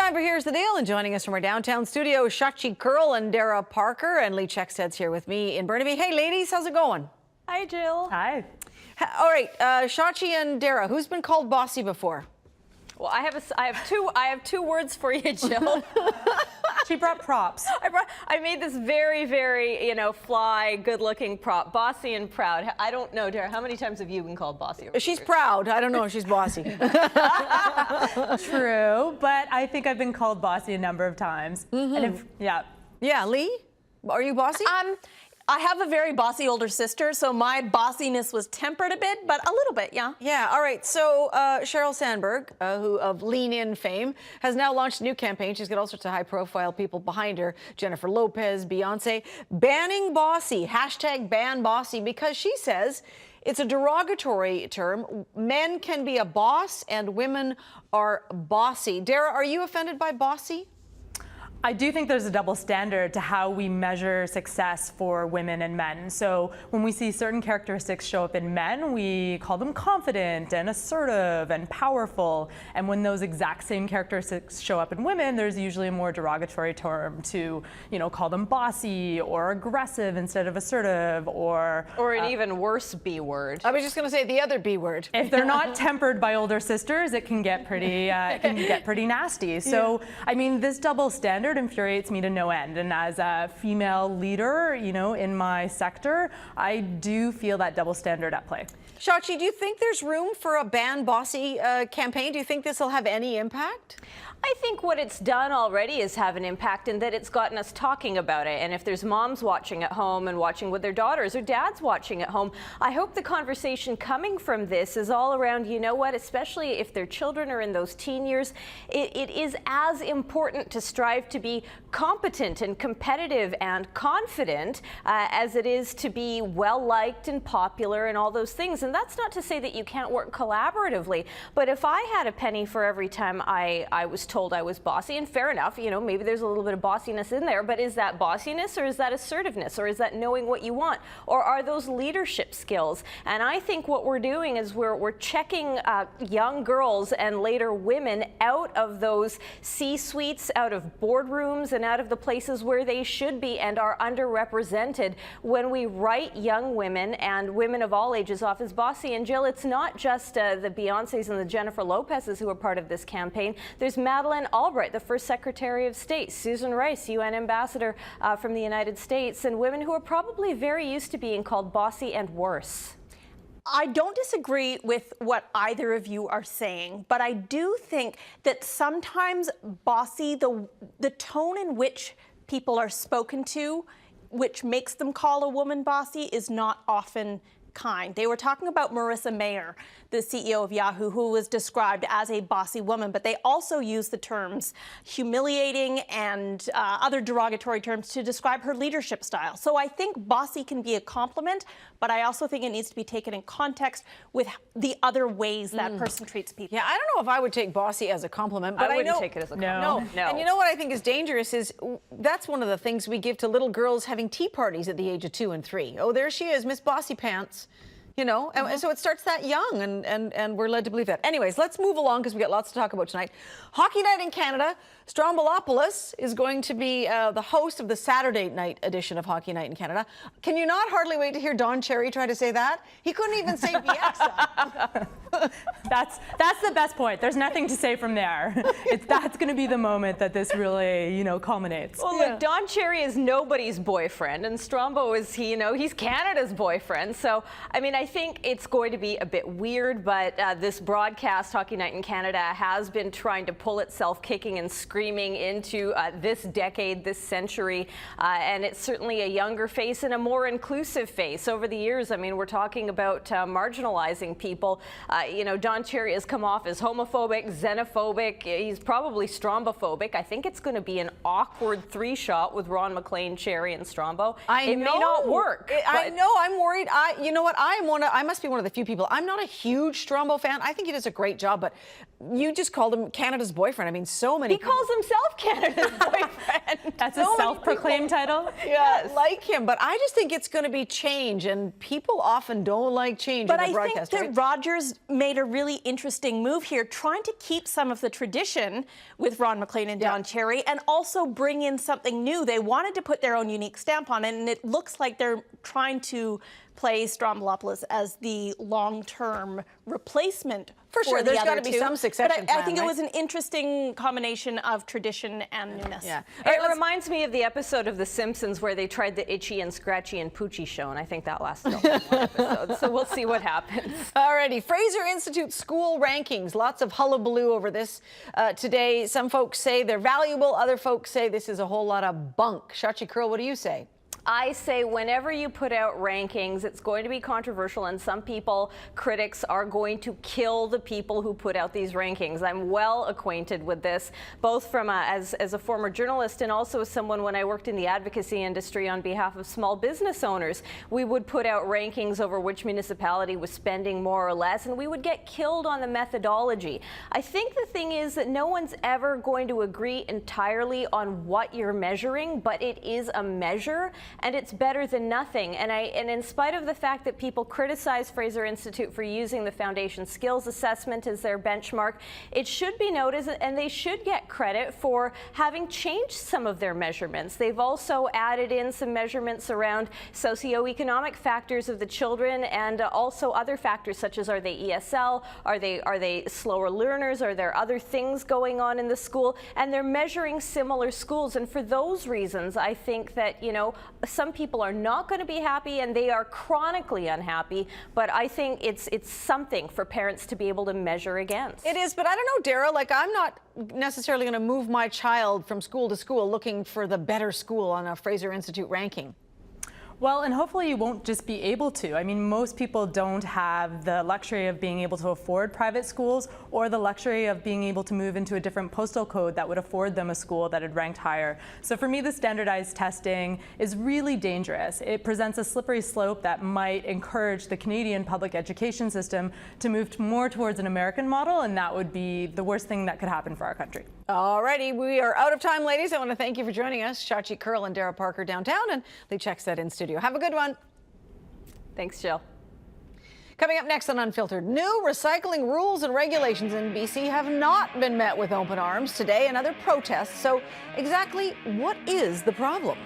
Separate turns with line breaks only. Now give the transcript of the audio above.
time for Here's the Deal, and joining us from our downtown studio, Shachi Curl and Dara Parker, and Lee Checkstead's here with me in Burnaby. Hey, ladies, how's it going?
Hi, Jill.
Hi.
All right, Shachi and Dara, who's been called bossy before?
Well, I have two words for you, Jill.
She brought props.
I made this very, very, fly, good-looking prop, bossy and proud. I don't know, Dara, how many times have you been called bossy?
She's proud. I don't know if she's bossy.
True, but I think I've been called bossy a number of times. And
Yeah, Lee, are you bossy?
I have a very bossy older sister, so my bossiness was tempered a bit, but a little bit, yeah.
Yeah, all right. So Sheryl Sandberg, who of Lean In fame, has now launched a new campaign. She's got all sorts of high-profile people behind her. Jennifer Lopez, Beyonce, banning bossy, hashtag ban bossy, because she says it's a derogatory term. Men can be a boss and women are bossy. Dara, are you offended by bossy?
I do think there's a double standard to how we measure success for women and men. So when we see certain characteristics show up in men, we call them confident and assertive and powerful. And when those exact same characteristics show up in women, there's usually a more derogatory term to, call them bossy or aggressive instead of assertive, or
an even worse B word.
I was just going to say the other B word.
If they're not tempered by older sisters, it can get pretty pretty nasty. So I mean, this double standard infuriates me to no end. And as a female leader, in my sector, I do feel that double standard at play.
Shachi, do you think there's room for a ban bossy campaign? Do you think this will have any impact?
I think what it's done already is have an impact in that it's gotten us talking about it. And if there's moms watching at home and watching with their daughters, or dads watching at home, I hope the conversation coming from this is all around, especially if their children are in those teen years, it is as important to strive to be competent and competitive and confident as it is to be well-liked and popular and all those things. And that's not to say that you can't work collaboratively, but if I had a penny for every time I was told I was bossy, and fair enough, maybe there's a little bit of bossiness in there, but is that bossiness, or is that assertiveness, or is that knowing what you want, or are those leadership skills? And I think what we're doing is we're checking young girls and later women out of those C-suites, out of boardrooms, and out of the places where they should be and are underrepresented when we write young women and women of all ages off as bossy. And Jill, it's not just the Beyoncés and the Jennifer Lopez's who are part of this campaign. There's Madeleine Albright, the first Secretary of State, Susan Rice, UN Ambassador from the United States, and women who are probably very used to being called bossy and worse.
I don't disagree with what either of you are saying, but I do think that sometimes bossy, the tone in which people are spoken to, which makes them call a woman bossy, is not often kind. They were talking about Marissa Mayer, the CEO of Yahoo, who was described as a bossy woman, but they also use the terms humiliating and other derogatory terms to describe her leadership style. So I think bossy can be a compliment, but I also think it needs to be taken in context with the other ways that person treats people.
Yeah, I don't know if I would take bossy as a compliment, but
I wouldn't take it as a compliment.
No. And you know what I think is dangerous is that's one of the things we give to little girls having tea parties at the age of 2 and 3. Oh, there she is, Miss Bossy Pants. And so it starts that young, and we're led to believe that. Anyways, let's move along because we got lots to talk about tonight. Hockey Night in Canada. Strombolopoulos is going to be the host of the Saturday night edition of Hockey Night in Canada. Can you not hardly wait to hear Don Cherry try to say that? He couldn't even say Bieksa.
That's the best point. There's nothing to say from there. That's going to be the moment that this really, culminates.
Well, look, Don Cherry is nobody's boyfriend, and Strombo is, he's Canada's boyfriend. So, I think it's going to be a bit weird, but this broadcast, Hockey Night in Canada, has been trying to pull itself kicking and screaming into this decade, this century, and it's certainly a younger face and a more inclusive face. Over the years, we're talking about marginalizing people. Don Cherry has come off as homophobic, xenophobic. He's probably strombophobic. I think it's going to be an awkward three-shot with Ron McLean, Cherry, and Strombo. It may not work.
I know. I'm worried. You know what? I am I must be one of the few people. I'm not a huge Strombo fan. I think he does a great job, but you just called him Canada's boyfriend. I mean, so many.
He calls himself Canada's boyfriend.
That's a self-proclaimed title.
Yeah, like him, but I just think it's going to be change, and people often don't like change.
But
in the
I think
broadcast,
that
right?
Rogers made a really interesting move here, trying to keep some of the tradition with Ron MacLean and Don Cherry, and also bring in something new. They wanted to put their own unique stamp on it, and it looks like they're trying to play Stroumboulopoulos as the long-term replacement for
sure.
the
There's
other
got to be
two.
some succession
But I
plan,
think
right?
it was an interesting combination of tradition and newness.
Yeah.
It reminds me of the episode of The Simpsons where they tried the Itchy and Scratchy and Poochie show, and I think that lasted only one episode. So we'll see what happens.
Alrighty, Fraser Institute school rankings. Lots of hullabaloo over this today. Some folks say they're valuable. Other folks say this is a whole lot of bunk. Shachi Curl, what do you say?
I say whenever you put out rankings, it's going to be controversial, and some people, critics, are going to kill the people who put out these rankings. I'm well acquainted with this, both from as a former journalist and also as someone when I worked in the advocacy industry on behalf of small business owners. We would put out rankings over which municipality was spending more or less, and we would get killed on the methodology. I think the thing is that no one's ever going to agree entirely on what you're measuring, but it is a measure. And it's better than nothing. And in spite of the fact that people criticize Fraser Institute for using the Foundation Skills Assessment as their benchmark, it should be noted, and they should get credit for having changed some of their measurements. They've also added in some measurements around socioeconomic factors of the children, and also other factors such as, are they ESL, are they slower learners, are there other things going on in the school, and they're measuring similar schools. And for those reasons, I think that, you know, some people are not going to be happy, and they are chronically unhappy, but I think it's something for parents to be able to measure against.
It is, but I don't know, Dara, like I'm not necessarily going to move my child from school to school looking for the better school on a Fraser Institute ranking.
Well, and hopefully you won't just be able to. I mean, most people don't have the luxury of being able to afford private schools, or the luxury of being able to move into a different postal code that would afford them a school that had ranked higher. So for me, the standardized testing is really dangerous. It presents a slippery slope that might encourage the Canadian public education system to move more towards an American model, and that would be the worst thing that could happen for our country.
Alrighty, we are out of time, ladies. I want to thank you for joining us. Shachi Curl and Dara Parker downtown, and Lee Checkstead in studio. Have a good one.
Thanks, Jill.
Coming up next on Unfiltered, new recycling rules and regulations in BC have not been met with open arms today and other protests. So exactly what is the problem?